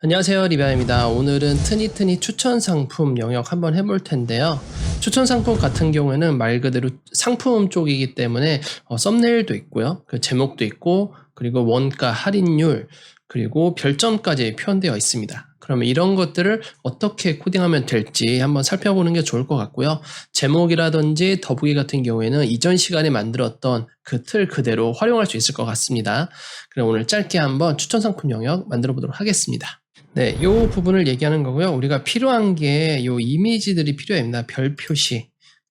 안녕하세요, 리바입니다. 오늘은 트니트니 추천 상품 영역 한번 해볼 텐데요. 추천 상품 같은 경우에는 말 그대로 상품 쪽이기 때문에 썸네일도 있고요. 그 제목도 있고, 그리고 원가, 할인율, 그리고 별점까지 표현되어 있습니다. 그러면 이런 것들을 어떻게 코딩하면 될지 한번 살펴보는 게 좋을 것 같고요. 제목이라든지 더보기 같은 경우에는 이전 시간에 만들었던 그 틀 그대로 활용할 수 있을 것 같습니다. 그럼 오늘 짧게 한번 추천 상품 영역 만들어 보도록 하겠습니다. 네, 이 부분을 얘기하는 거고요. 우리가 필요한 게 이 이미지들이 필요합니다. 별 표시.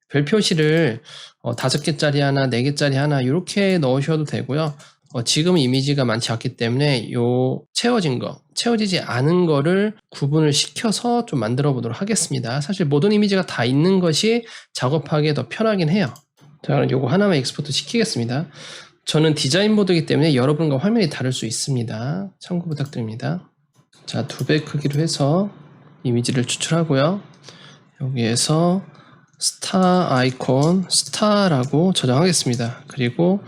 별 표시를 5개짜리 하나, 4개짜리 하나 이렇게 넣으셔도 되고요. 지금 이미지가 많지 않기 때문에 요 채워지지 않은 거를 구분을 시켜서 좀 만들어 보도록 하겠습니다. 사실 모든 이미지가 다 있는 것이 작업하기에 더 편하긴 해요. 자, 그럼 요거 하나만 익스포트 시키겠습니다. 저는 디자인 보드이기 때문에 여러분과 화면이 다를 수 있습니다. 참고 부탁드립니다. 자, 2배 크기로 해서 이미지를 추출하고요. 여기에서 스타 아이콘, 스타라고 저장하겠습니다. 그리고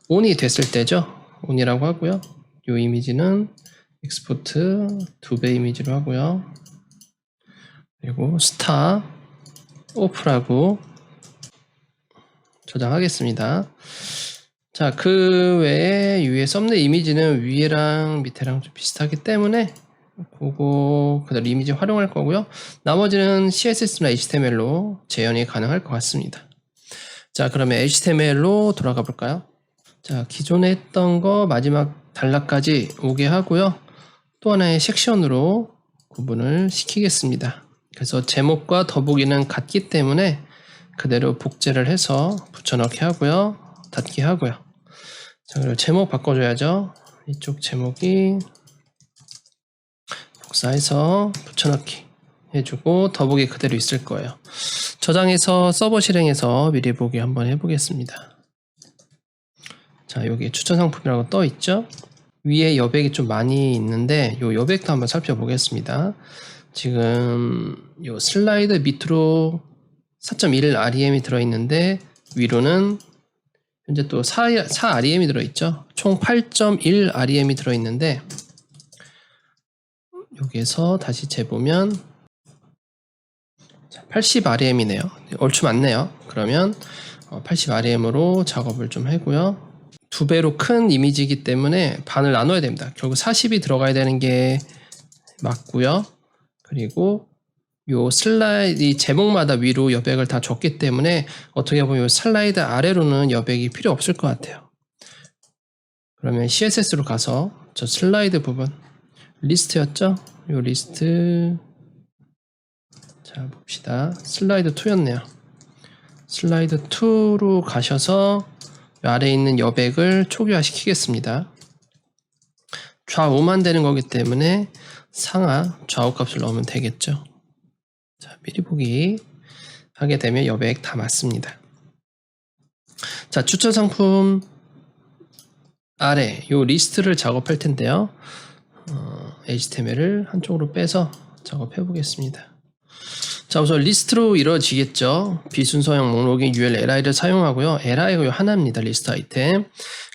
온이 됐을 때죠. 온이라고 하고요. 이 이미지는 익스포트 2배 이미지로 하고요. 그리고 스타 오프라고 저장하겠습니다. 자, 그 외에 위에 썸네일 이미지는 위에랑 밑에랑 좀 비슷하기 때문에 그거 그대로 이미지 활용할 거고요. 나머지는 CSS나 HTML로 재현이 가능할 것 같습니다. 자, 그러면 HTML로 돌아가 볼까요? 자, 기존에 했던 거 마지막 단락까지 오게 하고요. 또 하나의 섹션으로 구분을 시키겠습니다. 그래서 제목과 더보기는 같기 때문에 그대로 복제를 해서 붙여넣기 하고요. 닫기 하고요. 자, 그리고 제목 바꿔줘야죠. 이쪽 제목이 복사해서 붙여넣기 해주고 더보기 그대로 있을 거예요. 저장해서 서버 실행해서 미리 보기 한번 해보겠습니다. 자, 여기 추천 상품이라고 떠 있죠? 위에 여백이 좀 많이 있는데 요 여백도 한번 살펴보겠습니다. 지금 요 슬라이드 밑으로 4.1 REM이 들어있는데 위로는 현재 또 4 REM이 들어있죠? 총 8.1 REM이 들어있는데 여기에서 다시 재보면 80 REM이네요. 얼추 맞네요. 그러면 80 REM으로 작업을 좀 하고요. 2배로 큰 이미지이기 때문에 반을 나눠야 됩니다. 결국 40이 들어가야 되는 게 맞고요. 그리고 요 슬라이드 제목마다 위로 여백을 다 줬기 때문에 어떻게 보면 요 슬라이드 아래로는 여백이 필요 없을 것 같아요. 그러면 CSS로 가서 저 슬라이드 부분 리스트였죠? 요 리스트 자 봅시다. 슬라이드 2였네요. 슬라이드 2로 가셔서 아래에 있는 여백을 초기화 시키겠습니다. 좌우만 되는 거기 때문에 상하 좌우 값을 넣으면 되겠죠. 자, 미리 보기 하게 되면 여백 다 맞습니다. 자, 추천 상품 아래 요 리스트를 작업할 텐데요. HTML을 한쪽으로 빼서 작업해 보겠습니다. 자, 우선 리스트로 이루어지겠죠. 비순서형 목록인 ULLI를 사용하고요. LI가 하나입니다. 리스트 아이템.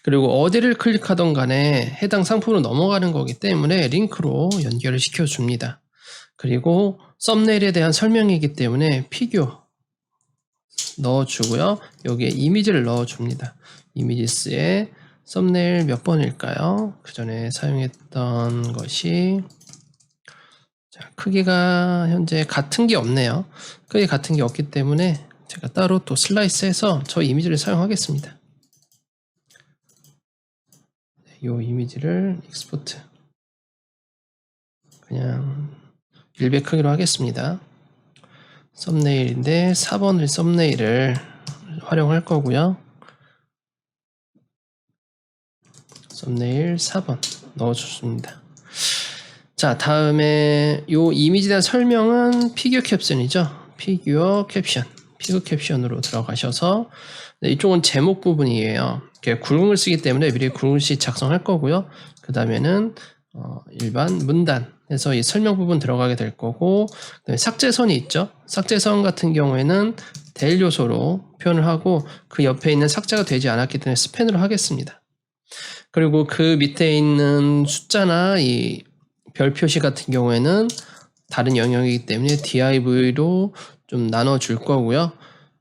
그리고 어디를 클릭하던 간에 해당 상품으로 넘어가는 거기 때문에 링크로 연결을 시켜줍니다. 그리고 썸네일에 대한 설명이기 때문에 피규어 넣어주고요. 여기에 이미지를 넣어줍니다. 이미지스에 썸네일 몇 번일까요? 그 전에 사용했던 것이 자, 크기가 현재 같은 게 없네요. 크기 같은 게 없기 때문에 제가 따로 또 슬라이스해서 저 이미지를 사용하겠습니다. 이 이미지를 익스포트 그냥 1배 크기로 하겠습니다. 썸네일인데 4번을 썸네일을 활용할 거고요. 썸네일 4번 넣어줬습니다. 자, 다음에 이 이미지에 대한 설명은 피규어 캡션이죠. 피규어 캡션으로 들어가셔서 이쪽은 제목 부분이에요. 굵은글 쓰기 때문에 미리 굵은글씨 작성할 거고요. 그 다음에는 일반 문단에서 이 설명 부분 들어가게 될 거고, 그다음에 삭제선이 있죠. 삭제선 같은 경우에는 될 요소로 표현을 하고 그 옆에 있는 삭제가 되지 않았기 때문에 스펜으로 하겠습니다. 그리고 그 밑에 있는 숫자나 이 별 표시 같은 경우에는 다른 영역이기 때문에 div로 좀 나눠줄 거고요.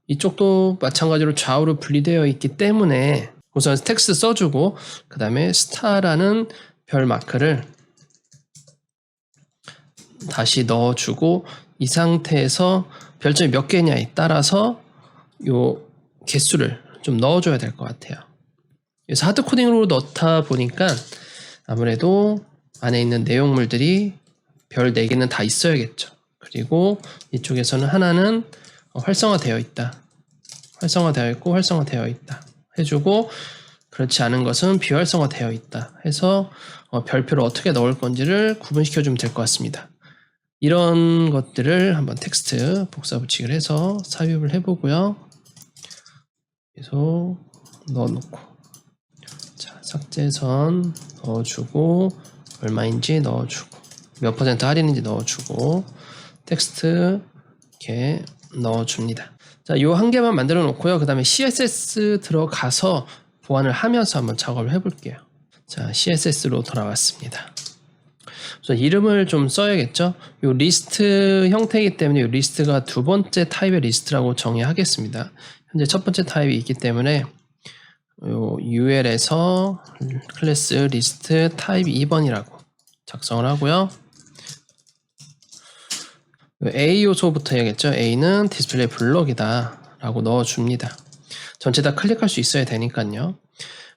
이쪽도 마찬가지로 좌우로 분리되어 있기 때문에 우선 텍스트 써주고 그 다음에 스타라는 별 마크를 다시 넣어주고 이 상태에서 별점이 몇 개냐에 따라서 요 개수를 좀 넣어줘야 될 것 같아요. 그래서 하드코딩으로 넣다 보니까 아무래도 안에 있는 내용물들이 별 4개는 다 있어야겠죠. 그리고 이쪽에서는 하나는 활성화되어 있다. 활성화되어 있고 활성화되어 있다. 해주고 그렇지 않은 것은 비활성화되어 있다. 해서 별표를 어떻게 넣을 건지를 구분시켜주면 될 것 같습니다. 이런 것들을 한번 텍스트 복사 붙이기를 해서 삽입을 해보고요. 계속 넣어놓고 자, 삭제선 넣어주고 얼마인지 넣어주고 몇 퍼센트 할인인지 넣어주고 텍스트 이렇게 넣어줍니다. 자, 요 한 개만 만들어 놓고요. 그 다음에 CSS 들어가서 보완을 하면서 한번 작업을 해볼게요. 자, CSS로 돌아왔습니다. 그래서 이름을 좀 써야겠죠. 요 리스트 형태이기 때문에 요 리스트가 두 번째 타입의 리스트라고 정의하겠습니다. 현재 첫 번째 타입이 있기 때문에 요 UL에서 클래스 리스트 타입 2번이라고 작성을 하고요. A 요소부터 해야겠죠. A는 디스플레이 블록이다 라고 넣어줍니다. 전체 다 클릭할 수 있어야 되니까요.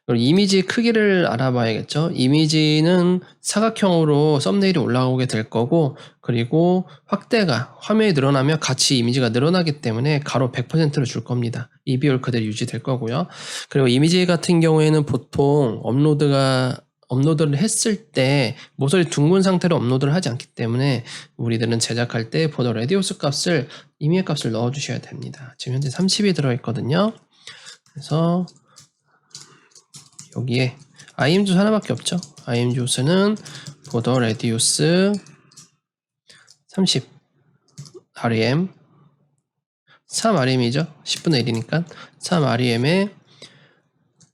그리고 이미지 크기를 알아봐야겠죠. 이미지는 사각형으로 썸네일이 올라오게 될 거고 그리고 확대가 화면이 늘어나면 같이 이미지가 늘어나기 때문에 가로 100%로 줄 겁니다. 이 비율 그대로 유지될 거고요. 그리고 이미지 같은 경우에는 보통 업로드를 했을 때 모서리 둥근 상태로 업로드를 하지 않기 때문에 우리들은 제작할 때 보더 레디우스 값을 이미지 값을 넣어 주셔야 됩니다. 지금 현재 30이 들어있거든요. 그래서 여기에 im 주소 하나밖에 없죠. im 주소는 보더 레디우스 30 rem 3rem이죠. 10분의 1이니까 3rem의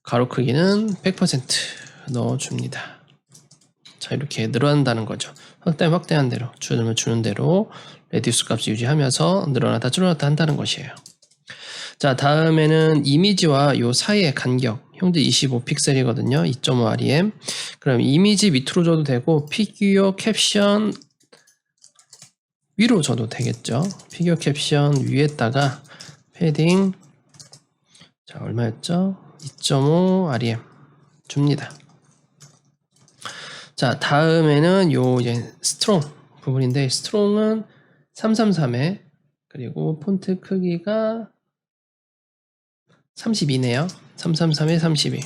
가로 크기는 100% 넣어줍니다. 자, 이렇게 늘어난다는 거죠. 확대한 대로 주는 대로 레디우스 값을 유지하면서 늘어나다 줄어났다 한다는 것이에요. 자, 다음에는 이미지와 요 사이의 간격 현재 25픽셀이거든요. 2.5 rem. 그럼 이미지 밑으로 줘도 되고 피규어 캡션 위로 줘도 되겠죠. 피규어 캡션 위에다가 패딩 자, 얼마였죠? 2.5 rem 줍니다. 자, 다음에는 요 이제 스트롱 부분인데 스트롱은 333에 그리고 폰트 크기가 32네요. 333에 32.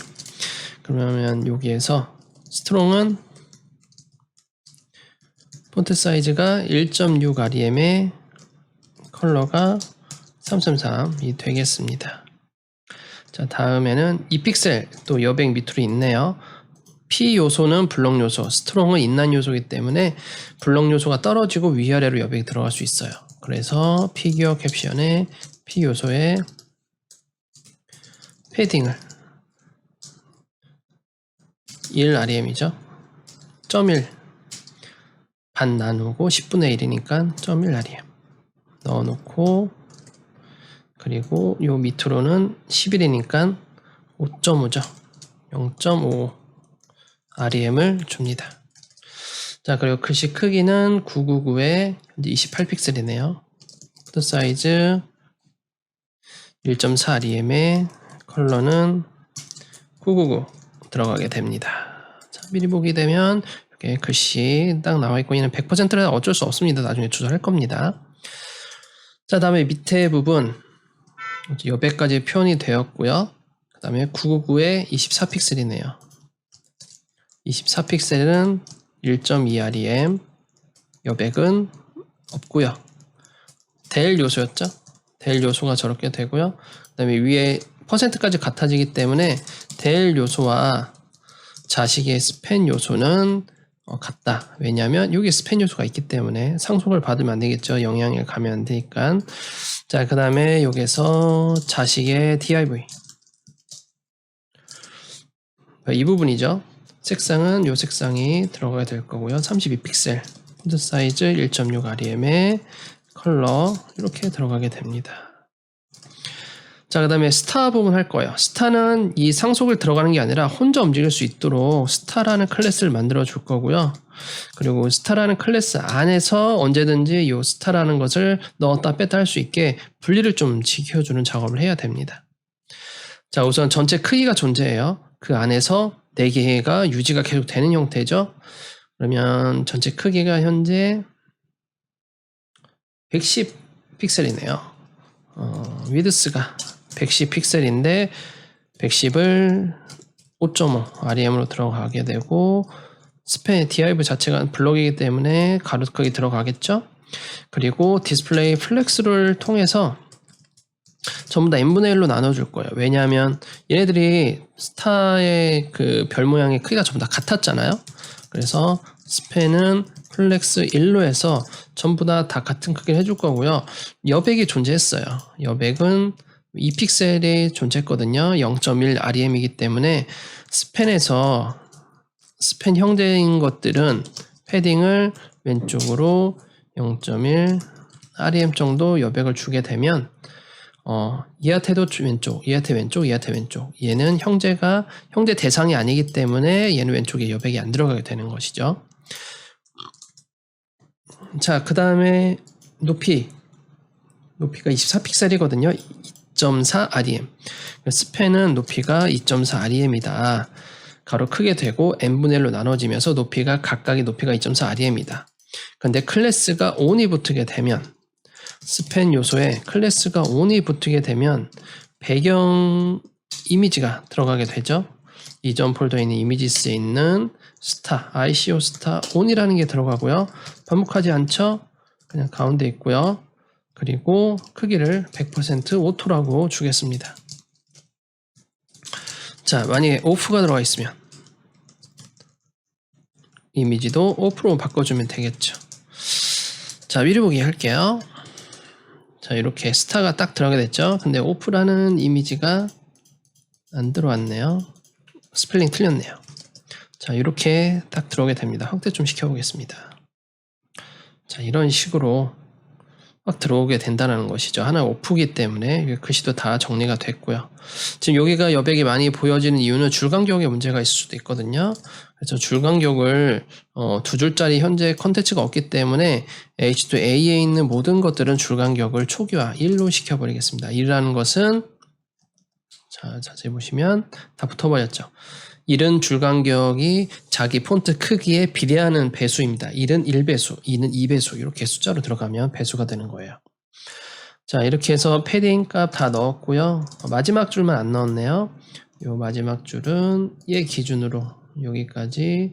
그러면 여기에서 스트롱은 폰트 사이즈가 1.6 rm에 컬러가 333이 되겠습니다. 자, 다음에는 2픽셀 또 여백 밑으로 있네요. P 요소는 블록 요소, 스트롱은 인란 요소이기 때문에 블록 요소가 떨어지고 위아래로 여백이 들어갈 수 있어요. 그래서 피규어 캡션에 P 요소에 패딩을 1 rm이죠. 0.1 반 나누고 10분의 1이니까 0.1 rm 넣어놓고 그리고 요 밑으로는 11이니까 5.5죠. 0.5 rm을 줍니다. 자, 그리고 글씨 크기는 999에 28픽셀이네요. 폰트 사이즈 1.4 rm에 컬러는 999 들어가게 됩니다. 자, 미리 보게 되면 이렇게 글씨 딱 나와 있고 얘는 100%는 어쩔 수 없습니다. 나중에 조절할 겁니다. 자, 다음에 밑에 부분 여백까지 표현이 되었고요. 그 다음에 999에 24픽셀이네요. 24픽셀은 1.2 rem 여백은 없고요. 될 요소였죠. 될 요소가 저렇게 되고요. 그 다음에 위에 퍼센트까지 같아지기 때문에 될 요소와 자식의 스팬 요소는 같다. 왜냐하면 여기 스팬 요소가 있기 때문에 상속을 받으면 안 되겠죠. 영향을 가면 안 되니까. 자, 그 다음에 여기서 자식의 div 이 부분이죠. 색상은 요 색상이 들어가야 될 거고요. 32픽셀. 폰트 사이즈 1.6 REM에 컬러 이렇게 들어가게 됩니다. 자, 그 다음에 스타 부분 할 거예요. 스타는 이 상속을 들어가는 게 아니라 혼자 움직일 수 있도록 스타라는 클래스를 만들어 줄 거고요. 그리고 스타라는 클래스 안에서 언제든지 이 스타라는 것을 넣었다 뺐다 할 수 있게 분리를 좀 지켜주는 작업을 해야 됩니다. 자, 우선 전체 크기가 존재해요. 그 안에서 4개가 유지가 계속 되는 형태죠. 그러면 전체 크기가 현재 110 픽셀이네요. 위드스가 110 픽셀인데 110을 5.5 REM으로 들어가게 되고 스팬 div 자체가 블록이기 때문에 가로 크기 들어가겠죠. 그리고 디스플레이 플렉스를 통해서 전부 다 n분의 1로 나눠줄 거예요. 왜냐하면 얘네들이 스타의 그 별 모양의 크기가 전부 다 같았잖아요. 그래서 스팬은 플렉스 1로 해서 전부 다 같은 크기를 해줄 거고요. 여백이 존재했어요. 여백은 2픽셀이 존재했거든요. 0.1 REM이기 때문에 스팬에서 스팬 형태인 것들은 패딩을 왼쪽으로 0.1 REM 정도 여백을 주게 되면 얘한테도 왼쪽, 얘한테 왼쪽, 얘한테 왼쪽. 얘는 형제 대상이 아니기 때문에 얘는 왼쪽에 여백이 안 들어가게 되는 것이죠. 자, 그 다음에 높이가 24픽셀이거든요. 2.4 REM. 스팬은 높이가 2.4 REM이다. 가로 크게 되고 n분의 1로 나눠지면서 각각의 높이가 2.4 REM이다. 근데 클래스가 on이 붙게 되면 스팬 요소에 클래스가 on이 붙게 되면 배경 이미지가 들어가게 되죠. 이전 폴더에 있는 이미지스에 있는 스타, ICO 스타 on이라는 게 들어가고요. 반복하지 않죠? 그냥 가운데 있고요. 그리고 크기를 100% 오토라고 주겠습니다. 자, 만약에 오프가 들어가 있으면 이미지도 오프로 바꿔주면 되겠죠. 자, 위로 보기 할게요. 자, 이렇게 스타가 딱 들어가게 됐죠. 근데 오프라는 이미지가 안 들어왔네요. 스펠링 틀렸네요. 자, 이렇게 딱 들어오게 됩니다. 확대 좀 시켜보겠습니다. 자, 이런 식으로 막 들어오게 된다는 것이죠. 하나 오프기 때문에 글씨도 다 정리가 됐고요. 지금 여기가 여백이 많이 보여지는 이유는 줄 간격에 문제가 있을 수도 있거든요. 그래서 줄 간격을 2줄짜리 현재 컨텐츠가 없기 때문에 H2A에 있는 모든 것들은 줄 간격을 초기화 1로 시켜버리겠습니다. 1이라는 것은 자, 자세히 보시면 다 붙어버렸죠. 1은 줄 간격이 자기 폰트 크기에 비례하는 배수입니다. 1은 1배수, 2는 2배수 이렇게 숫자로 들어가면 배수가 되는 거예요. 자, 이렇게 해서 패딩 값 다 넣었고요. 마지막 줄만 안 넣었네요. 요 마지막 줄은 얘 기준으로 여기까지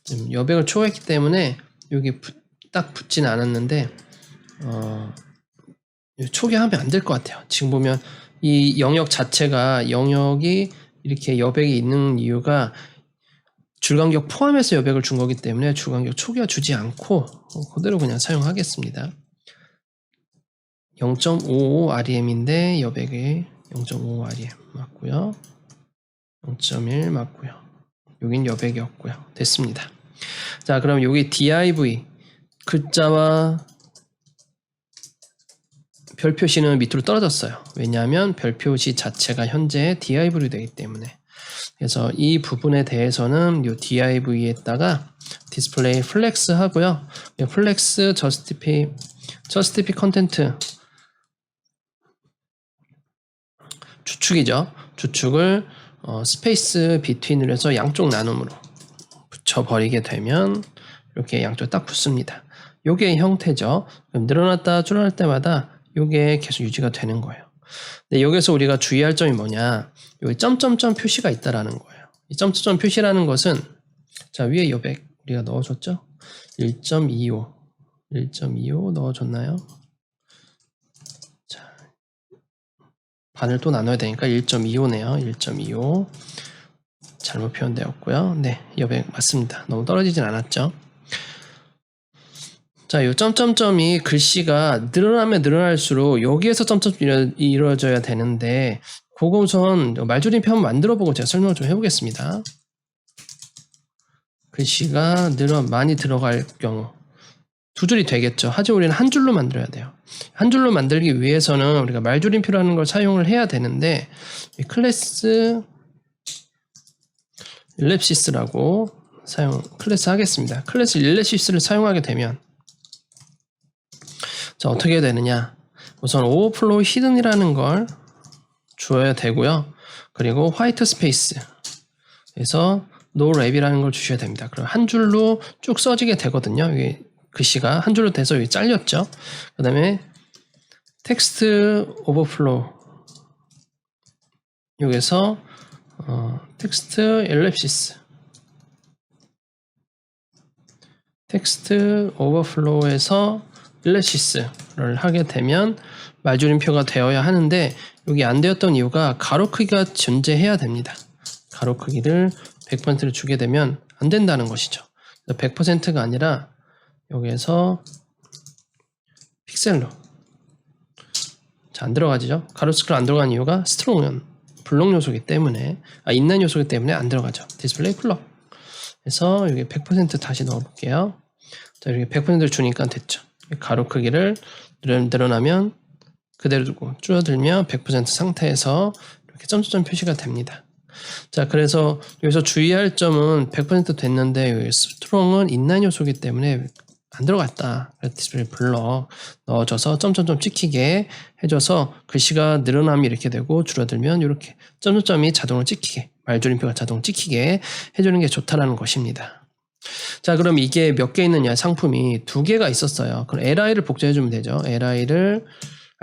지금 여백을 초과했기 때문에 여기 딱 붙진 않았는데 초기화하면 안 될 것 같아요. 지금 보면 이 영역 자체가 영역이 이렇게 여백이 있는 이유가 줄간격 포함해서 여백을 준 거기 때문에 줄간격 초기화 주지 않고 그대로 그냥 사용하겠습니다. 0.55 REM인데 여백이 0.55 REM 맞고요. 0.1 맞고요. 여긴 여백이었고요. 됐습니다. 자, 그럼 여기 div 글자와 별 표시는 밑으로 떨어졌어요. 왜냐하면 별 표시 자체가 현재 div로 되기 때문에. 그래서 이 부분에 대해서는 이 div에다가 디스플레이 플렉스 하고요. 플렉스 justify 컨텐트 주축이죠. 주축을 스페이스 비트윈으로 해서 양쪽 나눔으로 붙여버리게 되면 이렇게 양쪽 딱 붙습니다. 요게 형태죠. 그럼 늘어났다 줄어날 때마다 요게 계속 유지가 되는 거예요. 근데 여기서 우리가 주의할 점이 뭐냐, 여기 점점점 표시가 있다라는 거예요. 이 점점점 표시라는 것은 자, 위에 여백 우리가 넣어줬죠. 1.25 넣어줬나요? 자, 반을 또 나눠야 되니까 1.25네요. 1.25 잘못 표현되었고요. 네, 여백 맞습니다. 너무 떨어지진 않았죠. 자, 이 점점점이 글씨가 늘어나면 늘어날수록 여기에서 점점점이 이루어져야 되는데 그거 우선 말줄임표 한번 만들어보고 제가 설명을 좀 해보겠습니다. 글씨가 많이 들어갈 경우 두 줄이 되겠죠. 하지만 우리는 한 줄로 만들어야 돼요. 한 줄로 만들기 위해서는 우리가 말줄임표라는 걸 사용을 해야 되는데 이 클래스 일랩시스라고 클래스 하겠습니다. 클래스 일랩시스를 사용하게 되면 자, 어떻게 되느냐. 우선 오버플로우 히든이라는 걸 줘야 되고요. 그리고 화이트 스페이스에서 노랩이라는 걸 주셔야 됩니다. 그럼 한 줄로 쭉 써지게 되거든요. 여기 글씨가 한 줄로 돼서 여기 잘렸죠. 그 다음에 텍스트 오버플로우 여기서 텍스트 엘립시스 텍스트 오버플로우에서 일레시스를 하게 되면 말줄임표가 되어야 하는데 여기 안 되었던 이유가 가로 크기가 존재해야 됩니다. 가로 크기를 100%를 주게 되면 안 된다는 것이죠. 100%가 아니라 여기에서 픽셀로 자, 안 들어가지죠. 가로수가 안 들어간 이유가 스트롱은 블록 요소이기 때문에 인라인 요소이기 때문에 안 들어가죠. 디스플레이 블록 그래서 여기 100% 다시 넣어 볼게요. 자, 이렇게 100%를 주니까 됐죠. 가로 크기를 늘어나면 그대로 두고 줄어들면 100% 상태에서 이렇게 점점 표시가 됩니다. 자, 그래서 여기서 주의할 점은 100% 됐는데 여기 스트롱은 인라인 요소이기 때문에 안 들어갔다. 디스플레이 블럭 넣어줘서 점점점 찍히게 해줘서 글씨가 늘어남이 이렇게 되고 줄어들면 이렇게 점점점이 자동으로 찍히게 말줄임표가 자동 찍히게 해주는 게 좋다라는 것입니다. 자, 그럼 이게 몇 개 있느냐. 상품이 두 개가 있었어요. 그럼 LI를 복제해주면 되죠. LI를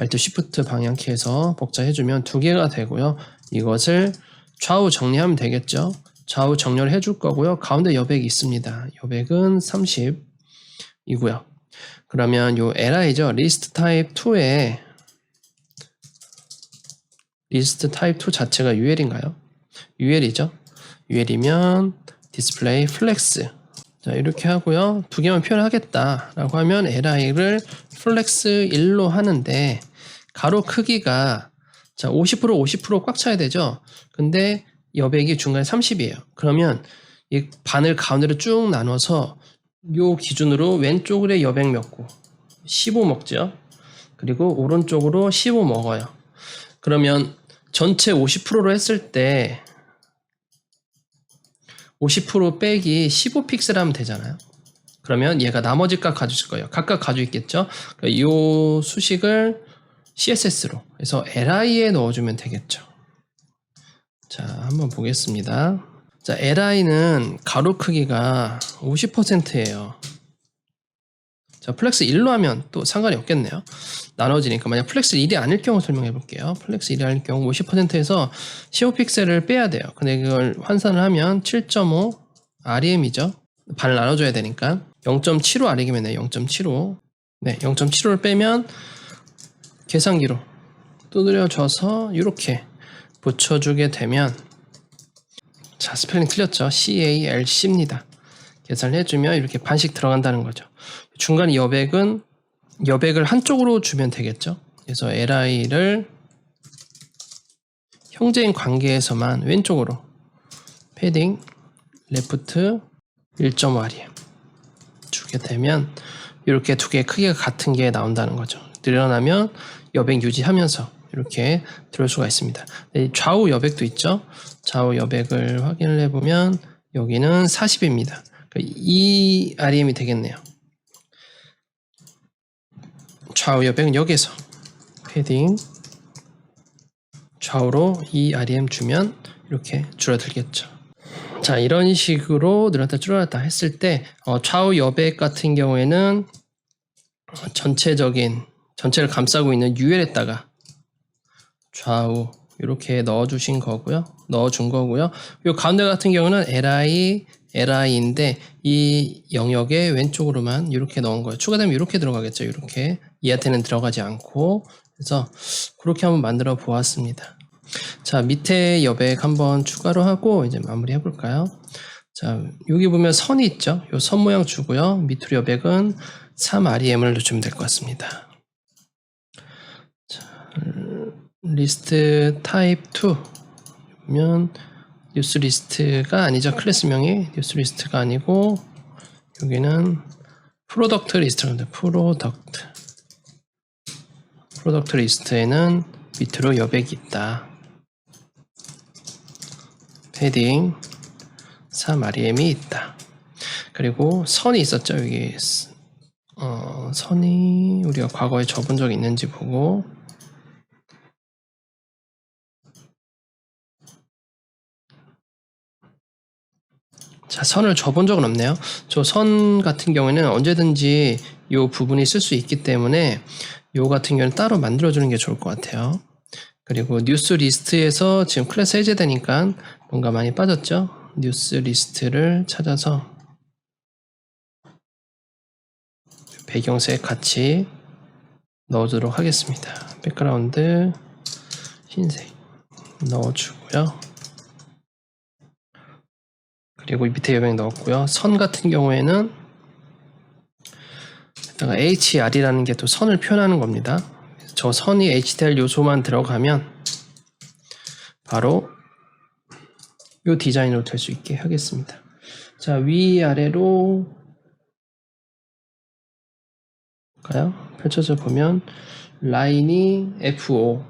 Alt Shift 방향키에서 복제해주면 두 개가 되고요. 이것을 좌우 정리하면 되겠죠. 좌우 정렬을 해줄 거고요. 가운데 여백이 있습니다. 여백은 30이고요. 그러면 요 LI죠. List Type 2에 List Type 2 자체가 UL인가요? UL이죠. UL이면 Display Flex 자, 이렇게 하고요. 두 개만 표현하겠다라고 하면 LI를 Flex 1로 하는데 가로 크기가 자, 50% 꽉 차야 되죠. 근데 여백이 중간에 30이에요. 그러면 이 반을 가운데로 쭉 나눠서 요 기준으로 왼쪽으로 여백 먹고 15 먹죠. 그리고 오른쪽으로 15 먹어요. 그러면 전체 50%로 했을 때 50% 빼기 15픽셀 하면 되잖아요. 그러면 얘가 나머지 값 가질 거예요. 각각 가지고 있겠죠. 이 수식을 CSS로 해서 LI에 넣어주면 되겠죠. 자, 한번 보겠습니다. 자, LI는 가로 크기가 50%예요. 자, 플렉스 1로 하면 또 상관이 없겠네요. 나눠지니까 만약 플렉스 1이 아닐 경우 설명해 볼게요. 플렉스 1이 아닐 경우 50%에서 15픽셀을 빼야 돼요. 근데 그걸 환산을 하면 7.5 REM이죠. 반을 나눠줘야 되니까 0.75 REM이네요. 0.75 네, 0.75를 빼면 계산기로 두드려줘서 이렇게 붙여주게 되면 자, 스펠링 틀렸죠. CALC입니다. 계산을 해주면 이렇게 반씩 들어간다는 거죠. 중간 여백을 한쪽으로 주면 되겠죠. 그래서 LI를 형제인 관계에서만 왼쪽으로 패딩 레프트 1.5 REM 주게 되면 이렇게 두 개의 크기가 같은 게 나온다는 거죠. 늘어나면 여백 유지하면서 이렇게 들어올 수가 있습니다. 좌우 여백도 있죠. 좌우 여백을 확인을 해보면 여기는 40입니다. 2 REM이 되겠네요. 좌우 여백은 여기에서 패딩 좌우로 2 REM 주면 이렇게 줄어들겠죠. 자, 이런 식으로 늘었다 줄어들었다 했을 때 좌우 여백 같은 경우에는 전체를 감싸고 있는 UL에다가 좌우 이렇게 넣어주신 거고요. 넣어준 거고요. 이 가운데 같은 경우는 LI인데 이 영역의 왼쪽으로만 이렇게 넣은 거예요. 추가되면 이렇게 들어가겠죠. 이렇게 얘한테는 들어가지 않고 그래서 그렇게 한번 만들어 보았습니다. 자, 밑에 여백 한번 추가로 하고 이제 마무리 해볼까요? 자, 여기 보면 선이 있죠. 이 선 모양 주고요. 밑으로 여백은 3 REM을 넣어주면 될 것 같습니다. 자, 리스트 타입 2 보면 뉴스리스트가 아니죠. 클래스명이 뉴스리스트가 아니고 여기는 프로덕트 리스트인데 프로덕트 리스트에는 밑으로 여백이 있다. 패딩 3REM이 있다. 그리고 선이 있었죠. 여기 선이 우리가 과거에 접은 적이 있는지 보고 자, 선을 접은 적은 없네요. 저 선 같은 경우에는 언제든지 이 부분이 쓸 수 있기 때문에 이 같은 경우는 따로 만들어주는 게 좋을 것 같아요. 그리고 뉴스 리스트에서 지금 클래스 해제되니까 뭔가 많이 빠졌죠. 뉴스 리스트를 찾아서 배경색 같이 넣어주도록 하겠습니다. 백그라운드 흰색 넣어주고요. 그리고 밑에 여백 넣었고요. 선 같은 경우에는 HR이라는 게 또 선을 표현하는 겁니다. 저 선이 HDR 요소만 들어가면 바로 이 디자인으로 될 수 있게 하겠습니다. 자, 위아래로 볼까요? 펼쳐져 보면 라인이 FO,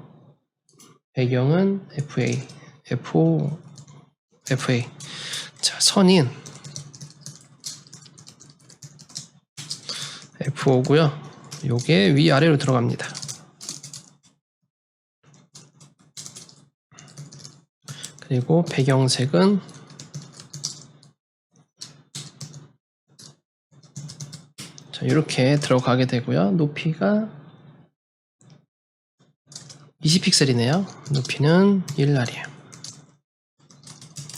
배경은 FA. 자, 선인 F5고요. 요게 위아래로 들어갑니다. 그리고 배경색은 자, 이렇게 들어가게 되고요. 높이가 20픽셀이네요. 높이는 1REM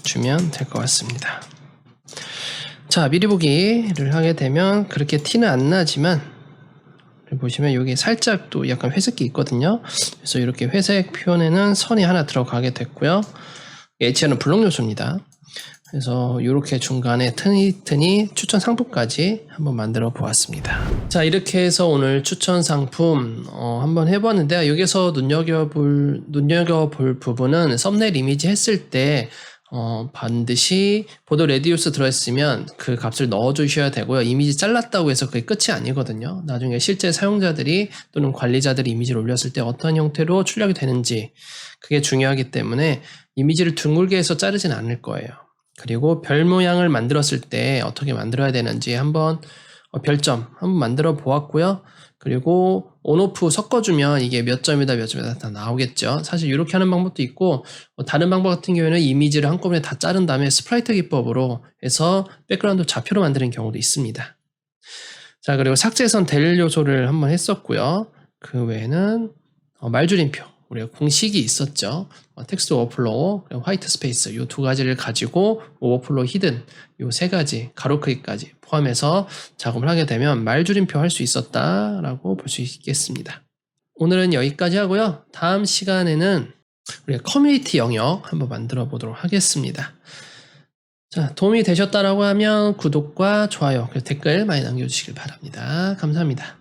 주면 될 것 같습니다. 자, 미리 보기를 하게 되면 그렇게 티는 안 나지만 보시면 여기 살짝 또 약간 회색기 있거든요. 그래서 이렇게 회색 표현에는 선이 하나 들어가게 됐고요. HR은 블록 요소입니다. 그래서 이렇게 중간에 튼튼히 추천 상품까지 한번 만들어 보았습니다. 자, 이렇게 해서 오늘 추천 상품 한번 해봤는데요. 여기서 눈여겨볼 부분은 썸네일 이미지 했을 때 반드시 보도 레디우스 들어있으면 그 값을 넣어 주셔야 되고요. 이미지 잘랐다고 해서 그게 끝이 아니거든요. 나중에 실제 사용자들이 또는 관리자들이 이미지를 올렸을 때 어떤 형태로 출력이 되는지 그게 중요하기 때문에 이미지를 둥글게 해서 자르진 않을 거예요. 그리고 별 모양을 만들었을 때 어떻게 만들어야 되는지 한번 별점 한번 만들어 보았고요. 그리고 온오프 섞어주면 이게 몇 점이다 다 나오겠죠. 사실 이렇게 하는 방법도 있고 다른 방법 같은 경우에는 이미지를 한꺼번에 다 자른 다음에 스프라이트 기법으로 해서 백그라운드 좌표로 만드는 경우도 있습니다. 자, 그리고 삭제선 될 요소를 한번 했었고요. 그 외에는 말줄임표 우리가 공식이 있었죠. 텍스트 오버플로우, 화이트 스페이스 이 두 가지를 가지고 오버플로우 히든 이 세 가지 가로 크기까지 포함해서 작업을 하게 되면 말줄임표 할 수 있었다라고 볼 수 있겠습니다. 오늘은 여기까지 하고요. 다음 시간에는 우리가 커뮤니티 영역 한번 만들어 보도록 하겠습니다. 자, 도움이 되셨다라고 하면 구독과 좋아요, 그리고 댓글 많이 남겨주시길 바랍니다. 감사합니다.